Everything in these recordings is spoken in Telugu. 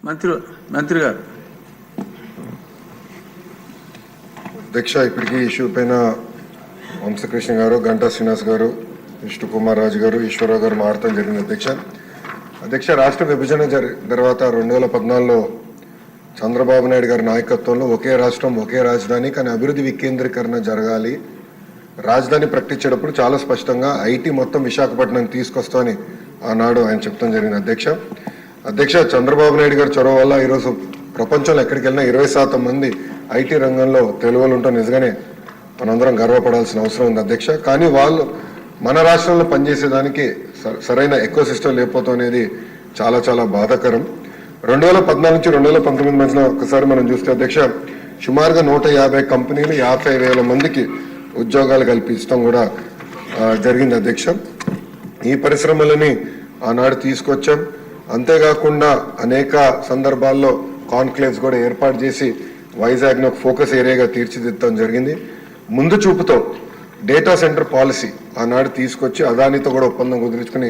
మంత్రి గారు. అధ్యక్ష, ఇప్పటికీ ఇష్యూ పైన వంశకృష్ణ గారు, గంటా శ్రీనివాస్ గారు, విష్ణు కుమార్ రాజు గారు, ఈశ్వరరావు గారు మారటం జరిగింది. అధ్యక్ష, రాష్ట్ర విభజన తర్వాత 2014లో చంద్రబాబు నాయుడు గారి నాయకత్వంలో ఒకే రాష్ట్రం ఒకే రాజధాని, కానీ అభివృద్ధి వికేంద్రీకరణ జరగాలి, రాజధాని ప్రకటించేటప్పుడు చాలా స్పష్టంగా ఐటీ మొత్తం విశాఖపట్నం తీసుకొస్తామని ఆనాడు ఆయన చెప్తాం జరిగింది. అధ్యక్ష, చంద్రబాబు నాయుడు గారి చొరవ వల్ల ఈరోజు ప్రపంచంలో ఎక్కడికి వెళ్ళినా 20% మంది ఐటీ రంగంలో తెలుగులు ఉంటాం. నిజంగానే మనందరం గర్వపడాల్సిన అవసరం ఉంది అధ్యక్ష. కానీ వాళ్ళు మన రాష్ట్రంలో పనిచేసేదానికి సరైన ఎకో సిస్టమ్ లేకపోవడం అనేది చాలా చాలా బాధాకరం. 2014 నుంచి 2019 మధ్యలో ఒకసారి మనం చూస్తే అధ్యక్ష, సుమారుగా 150 కంపెనీలు 50,000 మందికి ఉద్యోగాలు కల్పించడం కూడా జరిగింది అధ్యక్ష. ఈ పరిశ్రమలని ఆనాడు తీసుకొచ్చాం. అంతేకాకుండా అనేక సందర్భాల్లో కాన్క్లేవ్స్ కూడా ఏర్పాటు చేసి వైజాగ్ను ఒక ఫోకస్ ఏరియాగా తీర్చిదిద్దడం జరిగింది. ముందు చూపుతో డేటా సెంటర్ పాలసీ ఆనాడు తీసుకొచ్చి అదానితో కూడా ఒప్పందం కుదుర్చుకుని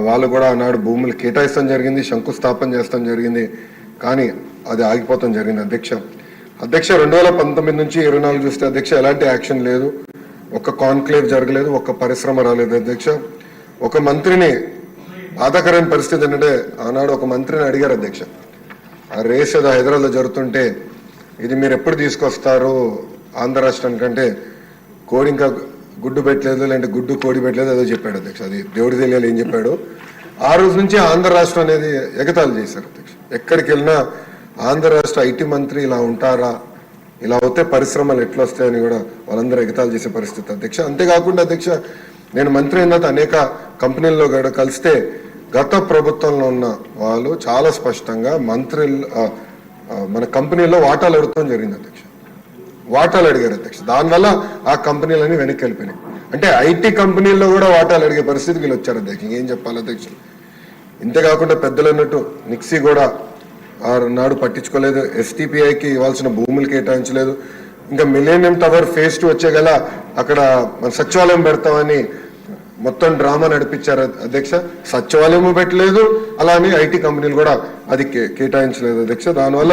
వాళ్ళు కూడా ఆనాడు భూములు కేటాయిస్తాం జరిగింది, శంకుస్థాపన చేస్తాం జరిగింది. కానీ అది ఆగిపోతాం జరిగింది అధ్యక్ష. 2019 నుంచి 24 చూస్తే అధ్యక్ష ఎలాంటి యాక్షన్ లేదు, ఒక్క కాన్క్లేవ్ జరగలేదు, ఒక్క పరిశ్రమ రాలేదు అధ్యక్ష. ఒక మంత్రిని బాధాకరమైన పరిస్థితి ఏంటంటే ఆనాడు ఒక మంత్రిని అడిగారు అధ్యక్ష, ఆ రేస్ ఏదో హైదరాబాద్లో జరుగుతుంటే ఇది మీరు ఎప్పుడు తీసుకొస్తారు ఆంధ్ర రాష్ట్రానికంటే కోడి ఇంకా గుడ్డు పెట్టలేదు, లేదంటే గుడ్డు కోడి పెట్టలేదు ఏదో చెప్పాడు అధ్యక్ష. అది దేవుడి తెలియాలి ఏం చెప్పాడు. ఆ రోజు నుంచి ఆంధ్ర రాష్ట్రం అనేది ఎగతాళి చేశారు అధ్యక్ష. ఎక్కడికి వెళ్ళినా ఆంధ్ర రాష్ట్ర ఐటీ మంత్రి ఇలా ఉంటారా, ఇలా అవుతే పరిశ్రమలు ఎట్లా వస్తాయని కూడా వాళ్ళందరూ ఎగతాళి చేసే పరిస్థితి అధ్యక్ష. అంతేకాకుండా అధ్యక్ష, నేను మంత్రి అయిన తర్వాత అనేక కంపెనీల్లో కూడా కలిస్తే గత ప్రభుత్వంలో ఉన్న వాళ్ళు చాలా స్పష్టంగా మన కంపెనీలో వాటాలు అడుగుతాం జరిగింది అధ్యక్ష. వాటాలు అడిగారు అధ్యక్ష. దానివల్ల ఆ కంపెనీలన్నీ వెనక్కి వెళ్ళిపోయినాయి. అంటే ఐటీ కంపెనీల్లో కూడా వాటాలు అడిగే పరిస్థితి వీళ్ళు వచ్చారు అధ్యక్ష. ఏం చెప్పాలి అధ్యక్ష. ఇంతేకాకుండా పెద్దలు అన్నట్టు నిక్సీ కూడా నాడు పట్టించుకోలేదు, ఎస్టీపీఐకి ఇవ్వాల్సిన భూములు కేటాయించలేదు. ఇంకా మిలేనియం టవర్ ఫేజ్ 2 వచ్చే గల అక్కడ మన సచివాలయం పెడతామని మొత్తం డ్రామా నడిపించారు అధ్యక్ష. సచివాలయం పెట్టలేదు, అలానే ఐటీ కంపెనీలు కూడా అది కేటాయించలేదు అధ్యక్ష. దానివల్ల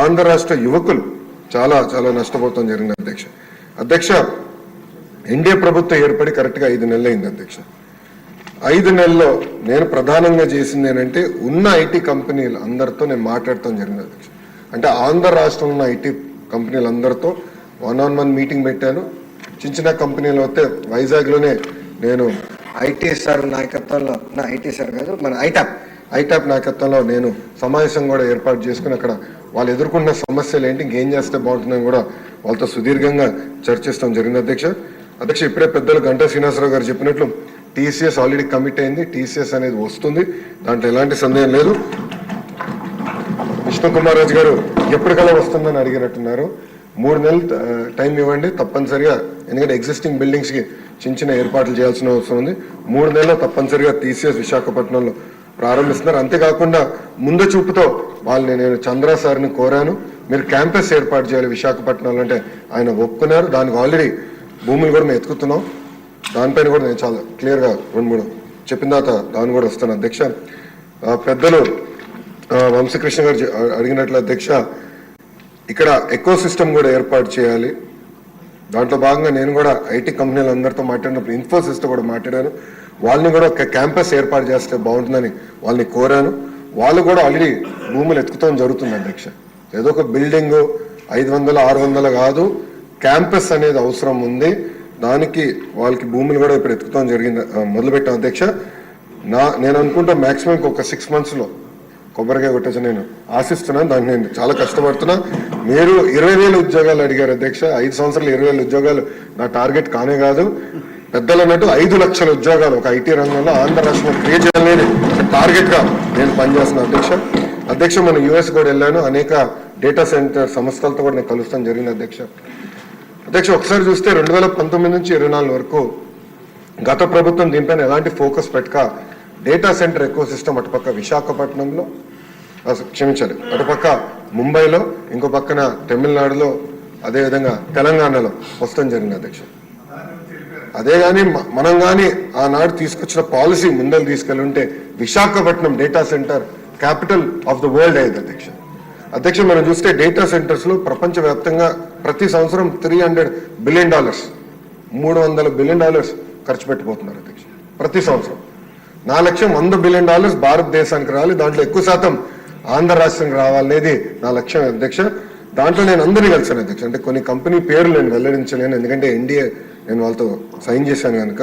ఆంధ్ర రాష్ట్ర యువకులు చాలా చాలా నష్టపోతాం జరిగింది అధ్యక్ష. ఎన్డీఏ ప్రభుత్వం ఏర్పడి కరెక్ట్గా 5 నెలలు అయింది అధ్యక్ష. 5 నెలల్లో నేను ప్రధానంగా చేసింది ఏంటంటే ఉన్న ఐటీ కంపెనీలు అందరితో నేను మాట్లాడటం జరిగింది అధ్యక్ష. అంటే ఆంధ్ర రాష్ట్రంలో ఉన్న ఐటీ కంపెనీలు అందరితో 1-on-1 మీటింగ్ పెట్టాను. చిన్న కంపెనీలు వస్తే వైజాగ్లోనే నేను ఐటీఎస్ఆర్ నాయకత్వంలో, ఐటీఎస్ఆర్ కాదు మన ఐటాప్ నాయకత్వంలో నేను సమావేశం కూడా ఏర్పాటు చేసుకుని అక్కడ వాళ్ళు ఎదుర్కొన్న సమస్యలు ఏంటి, ఇంకేం చేస్తే బాగుంటుందని కూడా వాళ్ళతో సుదీర్ఘంగా చర్చిస్తాం జరిగింది అధ్యక్ష. ఇప్పుడే పెద్దలు గంటా శ్రీనివాసరావు గారు చెప్పినట్లు టీసీఎస్ ఆల్రెడీ కమిట్ అయింది. టీసీఎస్ అనేది వస్తుంది, దాంట్లో ఎలాంటి సందేహం లేదు. విష్ణు కుమార్ రాజు గారు ఎప్పటికల్లా వస్తుందని అడిగినట్టున్నారు. 3 నెలలు టైం ఇవ్వండి తప్పనిసరిగా, ఎందుకంటే ఎగ్జిస్టింగ్ బిల్డింగ్స్కి చిన్న ఏర్పాట్లు చేయాల్సిన అవసరం ఉంది. 3 నెలల్లో తప్పనిసరిగా టీసీఎస్ విశాఖపట్నంలో ప్రారంభిస్తున్నారు. అంతేకాకుండా ముందు చూపుతో వాళ్ళని నేను చంద్ర సార్ని కోరాను, మీరు క్యాంపస్ ఏర్పాటు చేయాలి విశాఖపట్నంలో అంటే ఆయన ఒప్పుకున్నారు. దానికి ఆల్రెడీ భూములు కూడా మేము ఎత్తుకుతున్నాం. దానిపైన కూడా నేను చాలా క్లియర్గా 2-3 చెప్పిన తర్వాత దాన్ని కూడా వస్తాను అధ్యక్ష. పెద్దలు వంశకృష్ణ గారు అడిగినట్లు అధ్యక్ష, ఇక్కడ ఎకో సిస్టమ్ కూడా ఏర్పాటు చేయాలి. దాంట్లో భాగంగా నేను కూడా ఐటీ కంపెనీలు అందరితో మాట్లాడినప్పుడు ఇన్ఫోసిస్తో కూడా మాట్లాడాను. వాళ్ళని కూడా ఒక క్యాంపస్ ఏర్పాటు చేస్తే బాగుంటుందని వాళ్ళని కోరాను. వాళ్ళు కూడా ఆల్రెడీ భూములు ఎత్తుకుతాం జరుగుతుంది అధ్యక్ష. ఏదో ఒక బిల్డింగ్ 500-600 కాదు, క్యాంపస్ అనేది అవసరం ఉంది. దానికి వాళ్ళకి భూములు కూడా ఇప్పుడు ఎత్తుకుతాం జరిగింది, మొదలుపెట్టాం అధ్యక్ష. నేను అనుకుంటా మ్యాక్సిమం ఒక 6 monthsలో కొబ్బరికాయ కొట్టచ్చు నేను ఆశిస్తున్నాను. దాన్ని నేను చాలా కష్టపడుతున్నా. మీరు 20,000 ఉద్యోగాలు అడిగారు అధ్యక్ష. 5 సంవత్సరాలు 20,000 ఉద్యోగాలు నా టార్గెట్ కానే కాదు. పెద్దలు అన్నట్టు 5 లక్షల ఉద్యోగాలు ఒక ఐటీ రంగంలో ఆంధ్ర రాష్ట్రంలో క్రియేట్ చేయాలనేది టార్గెట్గా నేను పనిచేస్తున్నాను అధ్యక్ష. మనం యూఎస్ కూడా వెళ్ళాను, అనేక డేటా సెంటర్ సంస్థలతో కూడా నేను కలుస్తాను జరిగింది అధ్యక్ష. ఒకసారి చూస్తే 2019 నుంచి 24 వరకు గత ప్రభుత్వం దీనిపైన ఎలాంటి ఫోకస్ పెట్టక డేటా సెంటర్ ఎకో సిస్టమ్ అటుపక్క విశాఖపట్నంలో, క్షమించాలి, అటుపక్క ముంబైలో, ఇంకో పక్కన తమిళనాడులో, అదేవిధంగా తెలంగాణలో వస్తాం జరిగింది అధ్యక్ష. అదే కానీ మనం కానీ ఆనాడు తీసుకొచ్చిన పాలసీ ముందలు తీసుకెళ్ళి ఉంటే Visakhapatnam data centre capital of the world అయ్యింది అధ్యక్ష. అధ్యక్ష మనం చూస్తే డేటా సెంటర్స్లో ప్రపంచవ్యాప్తంగా ప్రతి సంవత్సరం $300 బిలియన్ $300 బిలియన్ ఖర్చు పెట్టిపోతున్నారు అధ్యక్ష ప్రతి సంవత్సరం. నా లక్ష్యం $100 బిలియన్ భారతదేశానికి రావాలి, దాంట్లో ఎక్కువ శాతం ఆంధ్ర రాష్ట్రానికి రావాలనేది నా లక్ష్యం అధ్యక్ష. దాంట్లో నేను అందరినీ కలిసాను అధ్యక్ష. అంటే కొన్ని కంపెనీ పేర్లు నేను వెల్లడించలేను, ఎందుకంటే ఎన్డీఏ నేను వాళ్ళతో సైన్ చేశాను కనుక.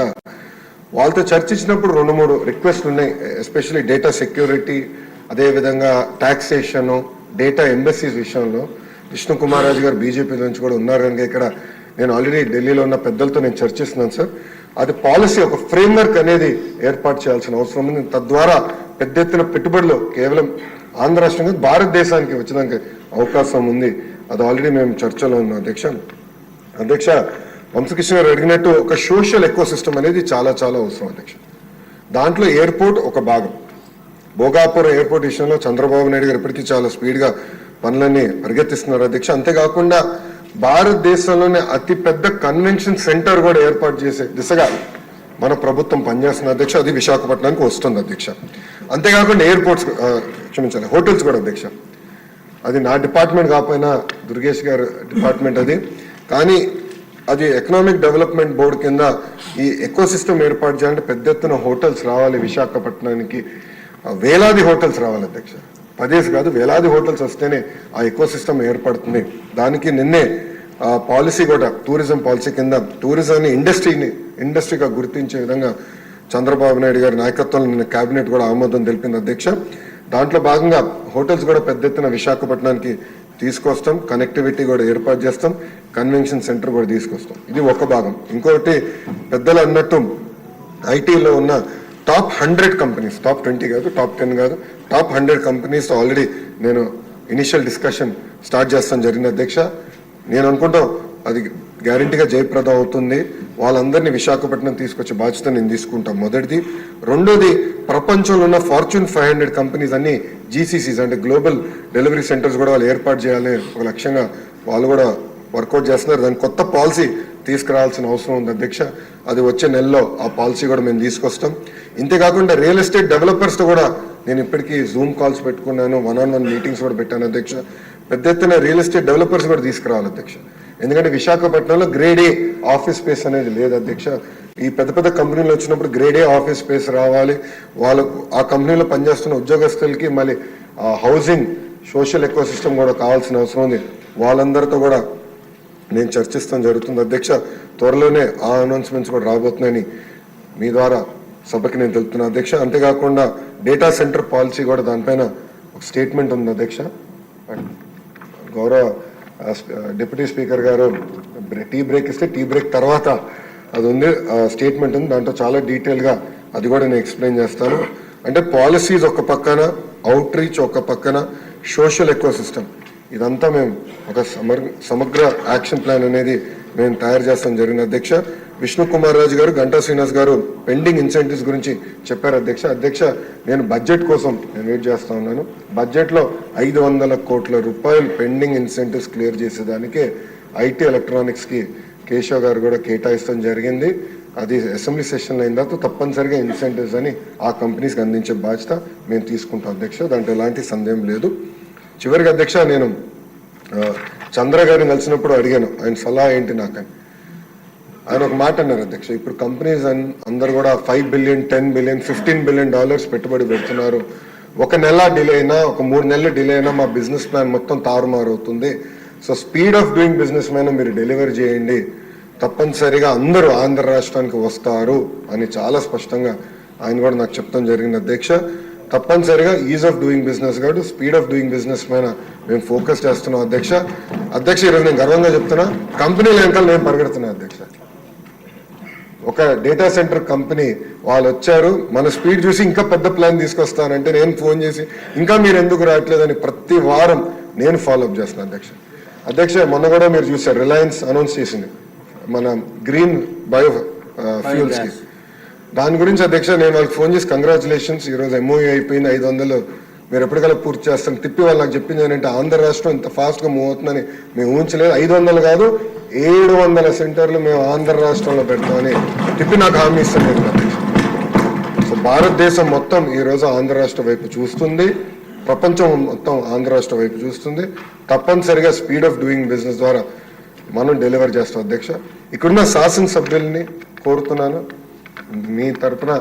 వాళ్ళతో చర్చించినప్పుడు 2-3 రిక్వెస్ట్లు ఉన్నాయి, ఎస్పెషల్లీ డేటా సెక్యూరిటీ, అదేవిధంగా టాక్సేషన్, డేటా ఎంబసీస్ విషయంలో. విష్ణు కుమార్ రాజు గారు బీజేపీ నుంచి కూడా ఉన్నారు కనుక ఇక్కడ నేను ఆల్రెడీ ఢిల్లీలో ఉన్న పెద్దలతో నేను చర్చిస్తున్నాను సార్. అది పాలసీ, ఒక ఫ్రేమ్వర్క్ అనేది ఏర్పాటు చేయాల్సిన అవసరం ఉంది. తద్వారా పెద్ద ఎత్తున పెట్టుబడులు కేవలం ఆంధ్ర రాష్ట్రంగా భారతదేశానికి వచ్చేదానికి అవకాశం ఉంది. అది ఆల్రెడీ మేము చర్చలో ఉన్నాం అధ్యక్ష. అధ్యక్ష వంశకృష్ణ గారు అడిగినట్టు ఒక సోషల్ ఎకో సిస్టమ్ అనేది చాలా చాలా అవసరం అధ్యక్ష. దాంట్లో ఎయిర్పోర్ట్ ఒక భాగం. భోగాపురం ఎయిర్పోర్ట్ విషయంలో చంద్రబాబు నాయుడు గారు ఇప్పటికీ చాలా స్పీడ్గా పనులన్నీ పరిగెత్తిస్తున్నారు అధ్యక్ష. అంతేకాకుండా భారతదేశంలోనే అతిపెద్ద కన్వెన్షన్ సెంటర్ కూడా ఏర్పాటు చేసే దిశగా మన ప్రభుత్వం పనిచేస్తున్న అధ్యక్ష. అది విశాఖపట్నానికి వస్తుంది అధ్యక్ష. అంతేకాకుండా ఎయిర్పోర్ట్స్, క్షమించాలి, హోటల్స్ కూడా అధ్యక్ష. అది నా డిపార్ట్మెంట్ కాకపోయినా దుర్గేష్ గారు డిపార్ట్మెంట్ అది, కానీ అది ఎకనామిక్ డెవలప్మెంట్ బోర్డు కింద ఈ ఎకో సిస్టమ్ ఏర్పాటు చేయాలంటే పెద్ద ఎత్తున హోటల్స్ రావాలి విశాఖపట్నానికి. వేలాది హోటల్స్ రావాలి అధ్యక్ష, 10 కాదు వేలాది హోటల్స్ వస్తేనే ఆ ఎకో సిస్టమ్ ఏర్పడుతుంది. దానికి నిన్నే పాలసీ కూడా టూరిజం పాలసీ కింద టూరిజాన్ని ఇండస్ట్రీగా గుర్తించే విధంగా చంద్రబాబు నాయుడు గారి నాయకత్వంలో నిన్న కేబినెట్ కూడా ఆమోదం తెలిపింది అధ్యక్ష. దాంట్లో భాగంగా హోటల్స్ కూడా పెద్ద ఎత్తున విశాఖపట్నానికి తీసుకొస్తాం, కనెక్టివిటీ కూడా ఏర్పాటు చేస్తాం, కన్వెన్షన్ సెంటర్ కూడా తీసుకొస్తాం. ఇది ఒక భాగం. ఇంకొకటి పెద్దలు అన్నట్టు ఐటీలో ఉన్న టాప్ 100 కంపెనీస్, టాప్ 20 కాదు, టాప్ 10 కాదు, టాప్ 100 కంపెనీస్ ఆల్రెడీ నేను ఇనిషియల్ డిస్కషన్ స్టార్ట్ చేస్తాను జరిగింది అధ్యక్ష. నేను అనుకుంటాం అది గ్యారంటీగా జయప్రదం అవుతుంది. వాళ్ళందరినీ విశాఖపట్నం తీసుకొచ్చే బాధ్యత నేను తీసుకుంటాం, మొదటిది. రెండోది, ప్రపంచంలో ఉన్న Fortune 500 కంపెనీస్ అన్ని జీసీసీస్ అంటే గ్లోబల్ డెలివరీ సెంటర్స్ కూడా వాళ్ళు ఏర్పాటు చేయాలి ఒక లక్ష్యంగా వాళ్ళు కూడా వర్కౌట్ చేస్తున్నారు. దాని కొత్త పాలసీ తీసుకురావాల్సిన అవసరం ఉంది అధ్యక్ష. అది వచ్చే నెలలో ఆ పాలసీ కూడా మేము తీసుకొస్తాం. ఇంతేకాకుండా రియల్ ఎస్టేట్ డెవలపర్స్తో కూడా నేను ఇప్పటికీ జూమ్ కాల్స్ పెట్టుకున్నాను, 1-on-1 మీటింగ్స్ కూడా పెట్టాను అధ్యక్ష. పెద్ద ఎత్తున రియల్ ఎస్టేట్ డెవలపర్స్ కూడా తీసుకురావాలి అధ్యక్ష. ఎందుకంటే విశాఖపట్నంలో గ్రేడ్ ఏ ఆఫీస్ స్పేస్ అనేది లేదు అధ్యక్ష. ఈ పెద్ద పెద్ద కంపెనీలు వచ్చినప్పుడు గ్రేడ్ ఏ ఆఫీస్ స్పేస్ రావాలి. వాళ్ళకు ఆ కంపెనీలో పనిచేస్తున్న ఉద్యోగస్తులకి మళ్ళీ హౌసింగ్ సోషల్ ఎకో సిస్టమ్ కూడా కావాల్సిన అవసరం ఉంది. వాళ్ళందరితో కూడా నేను చర్చిస్తాం జరుగుతుంది అధ్యక్ష. త్వరలోనే ఆ అనౌన్స్మెంట్స్ కూడా రాబోతున్నాయని మీ ద్వారా సభకి నేను తెలుపుతున్నాను అధ్యక్ష. అంతేకాకుండా డేటా సెంటర్ పాలసీ కూడా దానిపైన ఒక స్టేట్మెంట్ ఉంది అధ్యక్ష. గౌరవ డిప్యూటీ స్పీకర్ గారు టీ బ్రేక్ ఇస్తే టీ బ్రేక్ తర్వాత అది ఉంది, స్టేట్మెంట్ ఉంది. దాంట్లో చాలా డీటెయిల్గా అది కూడా నేను ఎక్స్ప్లెయిన్ చేస్తాను. అంటే పాలసీస్ ఒక పక్కన, అవుట్ రీచ్ ఒక పక్కన, సోషల్ ఎకో సిస్టమ్, ఇదంతా మేము ఒక సమగ్ర యాక్షన్ ప్లాన్ అనేది మేము తయారు చేస్తాం జరిగిన అధ్యక్ష. విష్ణు కుమార్ రాజు గారు, గంటా శ్రీనివాస్ గారు పెండింగ్ ఇన్సెంటివ్స్ గురించి చెప్పారు అధ్యక్ష. అధ్యక్ష నేను బడ్జెట్ కోసం నేను వెయిట్ చేస్తా ఉన్నాను. బడ్జెట్లో 500 కోట్ల రూపాయలు పెండింగ్ ఇన్సెంటివ్స్ క్లియర్ చేసేదానికే ఐటీ ఎలక్ట్రానిక్స్కి కేశవ్ గారు కూడా కేటాయిస్తాం జరిగింది. అది అసెంబ్లీ సెషన్లో అయిన తర్వాత తప్పనిసరిగా ఇన్సెంటివ్స్ అని ఆ కంపెనీస్కి అందించే బాధ్యత మేము తీసుకుంటాం అధ్యక్ష. దాంట్లో ఎలాంటి సందేహం లేదు. చివరికి అధ్యక్ష నేను చంద్ర గారిని కలిసినప్పుడు అడిగాను ఆయన సలహా ఏంటి నాకని. ఆయన ఒక మాట అన్నారు అధ్యక్ష, ఇప్పుడు కంపెనీస్ అందరు కూడా $5 బిలియన్, $10 బిలియన్, $15 బిలియన్ పెట్టుబడి పెడుతున్నారు. ఒక నెల డిలే అయినా, ఒక 3 నెలలు డిలే అయినా మా బిజినెస్ ప్లాన్ మొత్తం తారుమారు అవుతుంది. So speed of doing business మీద మీరు డెలివరీ చేయండి, తప్పనిసరిగా అందరూ ఆంధ్ర రాష్ట్రానికి వస్తారు అని చాలా స్పష్టంగా ఆయన కూడా నాకు చెప్తాం జరిగింది అధ్యక్ష. తప్పనిసరిగా ఈజ్ ఆఫ్ డూయింగ్ బిజినెస్ కాదు, స్పీడ్ ఆఫ్ డూయింగ్ బిజినెస్ పైన మేము ఫోకస్ చేస్తున్నాం అధ్యక్ష. అధ్యక్ష ఈరోజు నేను గర్వంగా చెప్తున్నా, కంపెనీల వెనకాల నేను పరిగెడుతున్నా అధ్యక్ష. ఒక డేటా సెంటర్ కంపెనీ వాళ్ళు వచ్చారు, మన స్పీడ్ చూసి ఇంకా పెద్ద ప్లాన్ తీసుకొస్తానంటే నేను ఫోన్ చేసి ఇంకా మీరు ఎందుకు రావట్లేదని ప్రతి వారం నేను ఫాలోఅప్ చేస్తున్నాను అధ్యక్ష. అధ్యక్ష మొన్న కూడా మీరు చూసారు, రిలయన్స్ అనౌన్స్ చేసింది మన గ్రీన్ బయో ఫ్యూల్స్కి. దాని గురించి అధ్యక్ష నేను వాళ్ళకి ఫోన్ చేసి కంగ్రాచులేషన్స్, ఈరోజు ఎంఓయూ అయిపోయింది, 500 మీరు ఎప్పటికల్లా పూర్తి చేస్తాం తిప్పి వాళ్ళు నాకు చెప్పింది ఏంటంటే ఆంధ్ర రాష్ట్రం ఇంత ఫాస్ట్గా మూవ్ అవుతుందని మేము ఊహించలేదు. 500 కాదు 700 సెంటర్లు మేము ఆంధ్ర రాష్ట్రంలో పెడతామని తిప్పి నాకు హామీ ఇస్తాను అధ్యక్ష. సో భారతదేశం మొత్తం ఈరోజు ఆంధ్ర రాష్ట్రం వైపు చూస్తుంది. ప్రపంచం మొత్తం ఆంధ్ర రాష్ట్ర వైపు చూస్తుంది. తప్పనిసరిగా స్పీడ్ ఆఫ్ డూయింగ్ బిజినెస్ ద్వారా మనం డెలివర్ చేస్తాం అధ్యక్ష. ఇక్కడున్న శాసనసభ్యుల్ని కోరుతున్నాను, మీ తరపున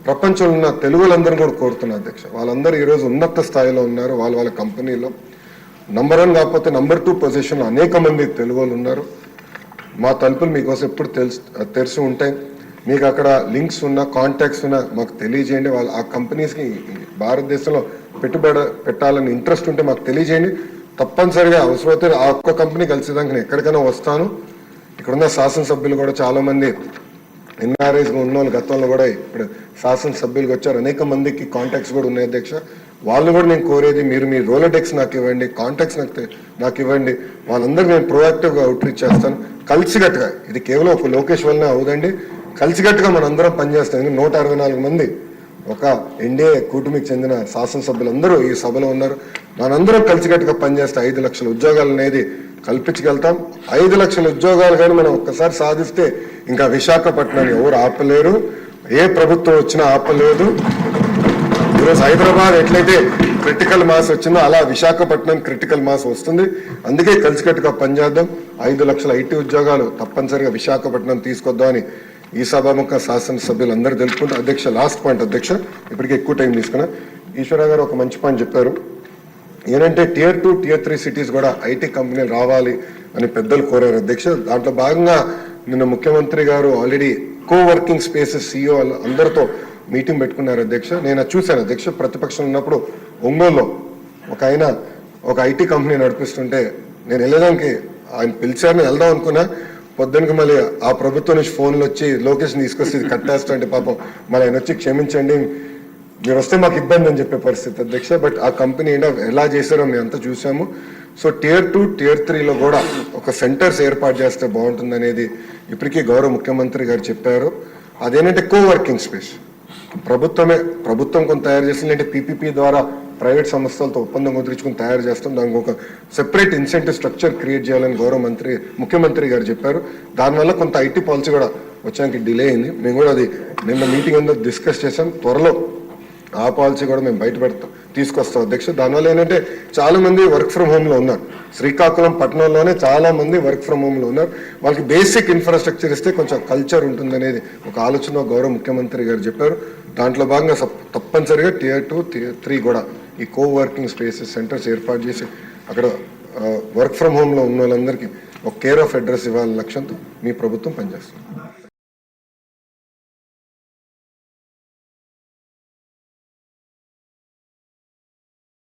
ప్రపంచంలో ఉన్న తెలుగులందరూ కూడా కోరుతున్నారు అధ్యక్ష. వాళ్ళందరూ ఈరోజు ఉన్నత స్థాయిలో ఉన్నారు, వాళ్ళ కంపెనీలో నంబర్ 1 కాకపోతే నంబర్ 2 పొజిషన్లో అనేక మంది తెలుగు వాళ్ళు ఉన్నారు. మా తలుపులు మీకోసం ఎప్పుడు తెరిచి ఉంటాయి. మీకు అక్కడ లింక్స్ ఉన్నా, కాంటాక్ట్స్ ఉన్నా మాకు తెలియజేయండి. వాళ్ళు ఆ కంపెనీస్కి భారతదేశంలో పెట్టుబడి పెట్టాలని ఇంట్రెస్ట్ ఉంటే మాకు తెలియజేయండి. తప్పనిసరిగా అవసరమైతే ఆ ఒక్క కంపెనీ కలిసేదానికి నేను ఎక్కడికైనా వస్తాను. ఇక్కడున్న శాసనసభ్యులు కూడా చాలా మంది ఎన్ఆర్ఐస్గా ఉన్న వాళ్ళు గతంలో కూడా ఇప్పుడు శాసనసభ్యులుగా వచ్చారు. అనేక మందికి కాంటాక్ట్స్ కూడా ఉన్నాయి అధ్యక్ష. వాళ్ళు కూడా నేను కోరేది, మీరు మీ రోలడెక్స్ నాకు ఇవ్వండి, కాంటాక్ట్స్ నాకు ఇవ్వండి. వాళ్ళందరూ నేను ప్రోయాక్టివ్గా అవుట్రీచ్ చేస్తాను. కలిసికట్టుగా, ఇది కేవలం ఒక లోకేష్ వల్లనే అవుదండి, కలిసికట్టుగా మనందరం పనిచేస్తాం. 164 మంది ఒక ఎన్డీఏ కూటమికి చెందిన శాసనసభ్యులందరూ ఈ సభలో ఉన్నారు. మనందరం కలిసికట్టుగా పనిచేస్తే 5 లక్షల ఉద్యోగాలు అనేది కల్పించగలుగుతాం. 5 లక్షల ఉద్యోగాలు కానీ మనం ఒక్కసారి సాధిస్తే ఇంకా విశాఖపట్నాన్ని ఎవరు ఆపలేరు, ఏ ప్రభుత్వం వచ్చినా ఆపలేదు. ఈరోజు హైదరాబాద్ ఎట్లయితే క్రిటికల్ మాస్ వచ్చిందో అలా విశాఖపట్నం క్రిటికల్ మాస్ వస్తుంది. అందుకే కలిసికట్టుగా పనిచేద్దాం. 5 లక్షల ఐటీ ఉద్యోగాలు తప్పనిసరిగా విశాఖపట్నం తీసుకొద్దామని ఈ సభాముఖ శాసనసభ్యులు అందరూ తెలుపుకుంటారు. అధ్యక్ష, లాస్ట్ పాయింట్ అధ్యక్ష, ఇప్పటికే ఎక్కువ టైం తీసుకున్నా. ఈశ్వర గారు ఒక మంచి పాయింట్ చెప్పారు. ఏంటంటే Tier 2, Tier 3 సిటీస్ కూడా ఐటీ కంపెనీలు రావాలి అని పెద్దలు కోరారు అధ్యక్ష. దాంట్లో భాగంగా నిన్న ముఖ్యమంత్రి గారు ఆల్రెడీ కోవర్కింగ్ స్పేసెస్ CEO అందరితో మీటింగ్ పెట్టుకున్నారు అధ్యక్ష. నేను చూశాను అధ్యక్ష. ప్రతిపక్షం ఉన్నప్పుడు ఒంగోలులో ఒక ఐటీ కంపెనీ నడిపిస్తుంటే నేను వెళ్ళడానికి ఆయన పిలిచారని వెళ్దాం అనుకున్నా. పొద్దునకి మళ్ళీ ఆ ప్రభుత్వం నుంచి ఫోన్లు వచ్చి లొకేషన్ తీసుకొచ్చి ఇది కట్టేస్తా అంటే పాపం మళ్ళీ ఆయన వచ్చి క్షమించండి, మీరు వస్తే మాకు ఇబ్బంది అని చెప్పే పరిస్థితి అధ్యక్ష. బట్ ఆ కంపెనీ ఎలా చేశారో మేము అంతా చూసాము. సో Tier 2, Tier 3లో కూడా ఒక సెంటర్స్ ఏర్పాటు చేస్తే బాగుంటుంది అనేది ఇప్పటికీ గౌరవ ముఖ్యమంత్రి గారు చెప్పారు. అదేంటంటే కోవర్కింగ్ స్పేస్ ప్రభుత్వం కొంత తయారు చేస్తుంది, అంటే PPP ద్వారా ప్రైవేట్ సంస్థలతో ఒప్పందం కుదిరించుకుని తయారు చేస్తాం. దానికి ఒక సెపరేట్ ఇన్సెంటివ్ స్ట్రక్చర్ క్రియేట్ చేయాలని ముఖ్యమంత్రి గారు చెప్పారు. దానివల్ల కొంత ఐటీ పాలసీ కూడా వచ్చానికి డిలే అయింది. మేము కూడా అది నిన్న మీటింగ్ అందరూ డిస్కస్ చేసాం. త్వరలో ఆ పాలసీ కూడా మేము తీసుకొస్తాం అధ్యక్ష. దానివల్ల ఏంటంటే చాలా మంది వర్క్ ఫ్రమ్ హోమ్లో ఉన్నారు. శ్రీకాకుళం పట్టణంలోనే చాలా మంది వర్క్ ఫ్రమ్ హోమ్లో ఉన్నారు. వాళ్ళకి బేసిక్ ఇన్ఫ్రాస్ట్రక్చర్ ఇస్తే కొంచెం కల్చర్ ఉంటుంది అనేది ఒక ఆలోచన గౌరవ ముఖ్యమంత్రి గారు చెప్పారు. దాంట్లో భాగంగా తప్పనిసరిగా Tier 2, Tier 3 కూడా ఈ కోవర్కింగ్ స్పేసెస్ సెంటర్స్ ఏర్పాటు చేసి అక్కడ వర్క్ ఫ్రమ్ హోమ్లో ఉన్న వాళ్ళందరికీ ఒక కేర్ ఆఫ్ అడ్రస్ ఇవ్వాలనే లక్ష్యంతో మీ ప్రభుత్వం పనిచేస్తుంది.